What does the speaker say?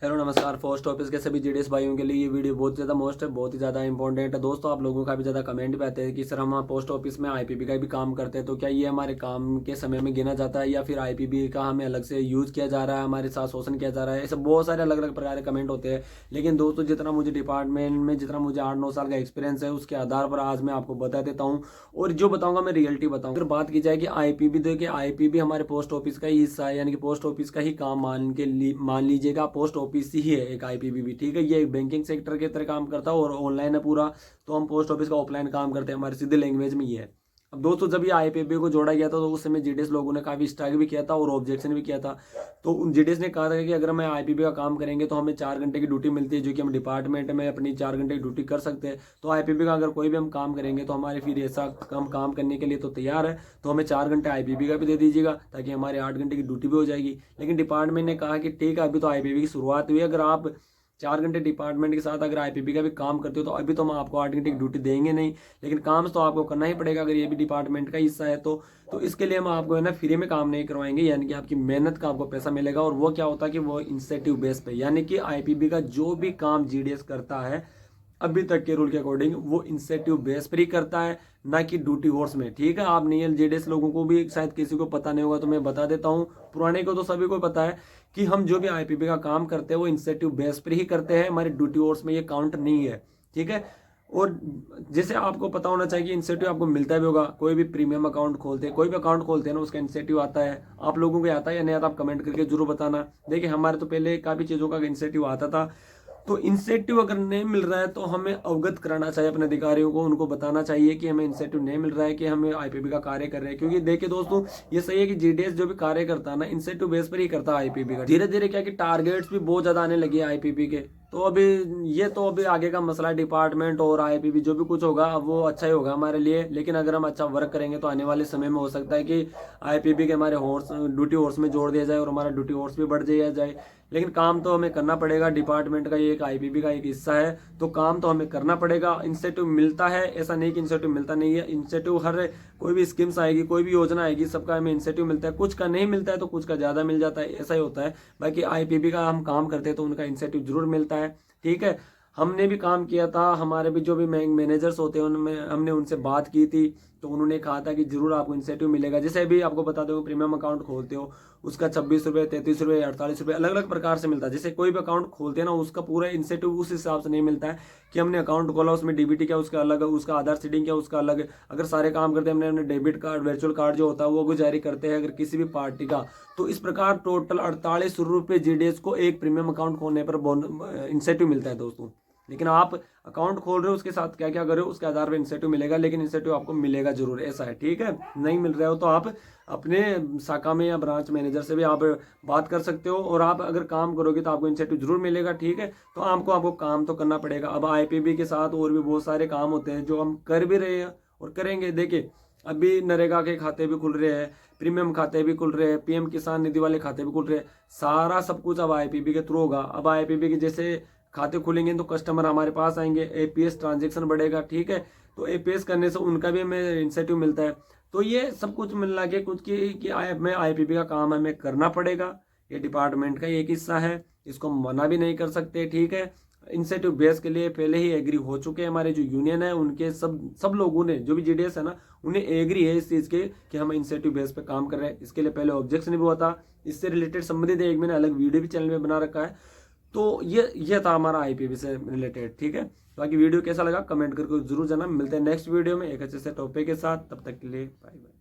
Hello नमस्कार। Post office के सभी जीडीएस भाइयों के लिए ये वीडियो बहुत ज़्यादा मोस्ट है, बहुत ही ज़्यादा इंपॉर्टेंट है। दोस्तों, आप लोगों का भी ज़्यादा कमेंट भी आते हैं कि सर हम पोस्ट ऑफिस में आईपीपी का भी काम करते हैं, तो क्या ये हमारे काम के समय में गिना जाता है या फिर आईपीपी का हमें अलग से यूज़ किया जा रहा है, हमारे साथ शोषण किया जा रहा है। ऐसे बहुत सारे अलग अलग प्रकार के कमेंट होते हैं। लेकिन दोस्तों, जितना मुझे डिपार्टमेंट में जितना मुझे 8-9 साल का एक्सपीरियंस है, उसके आधार पर आज मैं आपको बता देता हूँ और जो बताऊँगा मैं रियलिटी बताऊँगा। अगर बात की जाए कि आईपीपी, देखिए आईपीपी हमारे पोस्ट ऑफिस का ही हिस्सा है, यानी कि पोस्ट ऑफिस का ही काम मान लीजिएगा, पोस्ट ऑफिस ही है एक आईपीपी भी, ठीक है। ये एक बैंकिंग सेक्टर के तरह काम करता है और ऑनलाइन है पूरा। तो हम पोस्ट ऑफिस का ऑफलाइन काम करते हैं, हमारी सीधी लैंग्वेज में ही है। अब दोस्तों, जब ये आईपीपी को जोड़ा गया था तो उस समय जीडीएस लोगों ने काफी स्ट्राइक भी किया था और ऑब्जेक्शन भी किया था। तो उन जीडीएस ने कहा था कि अगर हम आईपीपी का काम करेंगे तो हमें 4 घंटे की ड्यूटी मिलती है, जो कि हम डिपार्टमेंट में अपनी 4 घंटे की ड्यूटी कर सकते हैं। तो आईपीपी का अगर कोई भी हम काम करेंगे तो हमारे फिर ऐसा कम काम करने के लिए तो तैयार है, तो हमें 4 घंटे आईपीपी का भी दे दीजिएगा ताकि हमारे 8 घंटे की ड्यूटी भी हो जाएगी। लेकिन डिपार्टमेंट ने कहा कि ठीक है, अभी तो आईपीपी की शुरुआत हुई है, अगर आप 4 घंटे डिपार्टमेंट के साथ अगर आईपीपी का भी काम करते हो तो अभी तो हम आपको 8 घंटे की ड्यूटी देंगे नहीं, लेकिन काम तो आपको करना ही पड़ेगा अगर ये भी डिपार्टमेंट का हिस्सा है तो इसके लिए हम आपको है ना फ्री में काम नहीं करवाएंगे, यानी कि आपकी मेहनत का आपको पैसा मिलेगा। और वो क्या होता है कि वो इंसेंटिव बेस पे, यानी कि आईपीपी का जो भी काम जीडीएस करता है अभी तक के रूल के अकॉर्डिंग वो इंसेंटिव बेस पर ही करता है, ना कि ड्यूटी हॉर्स में। ठीक है, आप नहीं जेडीएस लोगों को भी शायद किसी को पता नहीं होगा तो मैं बता देता हूँ, पुराने को तो सभी को पता है कि हम जो भी आईपीपी का काम करते हैं वो इंसेंटिव बेस पर ही करते हैं, हमारे ड्यूटी हॉर्स में ये काउंट नहीं है। ठीक है, और जैसे आपको पता होना चाहिए कि इंसेंटिव आपको मिलता भी होगा। कोई भी प्रीमियम अकाउंट खोलते हैं, कोई भी अकाउंट खोलते हैं ना, उसका इंसेंटिव आता है। आप लोगों को आता है या नहीं आता, आप कमेंट करके जरूर बताना। देखिए, हमारे तो पहले काफी चीजों का इंसेंटिव आता था, तो इंसेंटिव अगर नहीं मिल रहा है तो हमें अवगत कराना चाहिए अपने अधिकारियों को, उनको बताना चाहिए कि हमें इंसेंटिव नहीं मिल रहा है, कि हमें आईपीपी का कार्य कर रहे हैं। क्योंकि देखिए दोस्तों, ये सही है कि जीडीएस जो भी कार्य करता है ना, इंसेंटिव बेस पर ही करता है आईपीपी का। धीरे धीरे क्या कि टारगेट्स भी बहुत ज्यादा आने लगे आईपीपी के। तो अभी ये तो अभी आगे का मसला है, डिपार्टमेंट और आईपीपी जो भी कुछ होगा वो अच्छा ही होगा हमारे लिए। लेकिन अगर हम अच्छा वर्क करेंगे तो आने वाले समय में हो सकता है कि आईपीपी के हमारे हॉर्स ड्यूटी हॉर्स में जोड़ दिया जाए और हमारा ड्यूटी हॉर्स भी बढ़ दिया जाए। लेकिन काम तो हमें करना पड़ेगा, डिपार्टमेंट का ये एक आईपीपी का एक हिस्सा है, तो काम तो हमें करना पड़ेगा। इंसेंटिव मिलता है, ऐसा नहीं कि इंसेंटिव मिलता नहीं है। इंसेंटिव हर कोई भी स्कीम्स आएगी, कोई भी योजना आएगी, सबका हमें इंसेंटिव मिलता है। कुछ का नहीं मिलता है तो कुछ का ज्यादा मिल जाता है, ऐसा ही होता है। बाकी आईपीपी का हम काम करते हैं तो उनका इंसेंटिव जरूर मिलता है। ठीक है, हमने भी काम किया था, हमारे भी जो भी मैनेजर्स होते हैं उनमें हमने उनसे बात की थी, तो उन्होंने कहा था कि जरूर आपको इंसेंटिव मिलेगा। जैसे अभी आपको बता दो, प्रीमियम अकाउंट खोलते हो उसका 26 रुपये, 33 रुपये, 48 रुपये अलग अलग प्रकार से मिलता है। जैसे कोई भी अकाउंट खोलते हैं ना, उसका पूरा इंसेंटिव उस हिसाब से नहीं मिलता है कि हमने अकाउंट खोला, उसमें डीबीटी क्या उसका अलग है, उसका आधार सीडिंग क्या उसका अलग है। अगर सारे काम करते हैं, हमने डेबिट कार्ड वर्चुअल कार्ड जो होता है वो भी जारी करते हैं अगर किसी भी पार्टी का, तो इस प्रकार टोटल 48 रुपये जीडीएस को एक प्रीमियम अकाउंट खोलने पर इंसेंटिव मिलता है दोस्तों। लेकिन आप अकाउंट खोल रहे हो, उसके साथ क्या क्या कर रहे हो उसके आधार पर इंसेंटिव मिलेगा, लेकिन इंसेंटिव आपको मिलेगा जरूर, ऐसा है। ठीक है, नहीं मिल रहा हो तो आप अपने शाखा में या ब्रांच मैनेजर से भी आप बात कर सकते हो, और आप अगर काम करोगे तो आपको इंसेंटिव जरूर मिलेगा। ठीक है, तो आपको आपको काम तो करना पड़ेगा। अब आईपीबी के साथ और भी बहुत सारे काम होते हैं जो हम कर भी रहे हैं और करेंगे। देखिए, अभी नरेगा के खाते भी खुल रहे हैं, प्रीमियम खाते भी खुल रहे हैं, पीएम किसान निधि वाले खाते भी खुल रहे हैं। सारा सब कुछ अब आईपीबी के थ्रू होगा। अब आईपीबी के जैसे खाते खुलेंगे तो कस्टमर हमारे पास आएंगे, एपीएस ट्रांजेक्शन बढ़ेगा। ठीक है, तो एपीएस करने से उनका भी हमें इंसेंटिव मिलता है। तो ये सब कुछ मिलना के कुछ की आईपीपी का काम हमें करना पड़ेगा, ये डिपार्टमेंट का एक हिस्सा है, इसको हम मना भी नहीं कर सकते। ठीक है, इंसेंटिव बेस के लिए पहले ही एग्री हो चुके हैं हमारे जो यूनियन है, उनके सब लोगों ने, जो भी जीडीएस है ना, उन्हें एग्री है इस चीज के कि हम इंसेंटिव बेस पे काम कर रहे हैं। इसके लिए पहले ऑब्जेक्शन भी हुआ था, इससे रिलेटेड संबंधित एक मैंने अलग वीडियो भी चैनल में बना रखा है। तो ये था हमारा आईपीपी से रिलेटेड। ठीक है, बाकी वीडियो कैसा लगा कमेंट करके जरूर जाना। मिलते हैं नेक्स्ट वीडियो में एक अच्छे से टॉपिक के साथ, तब तक के लिए बाय बाय।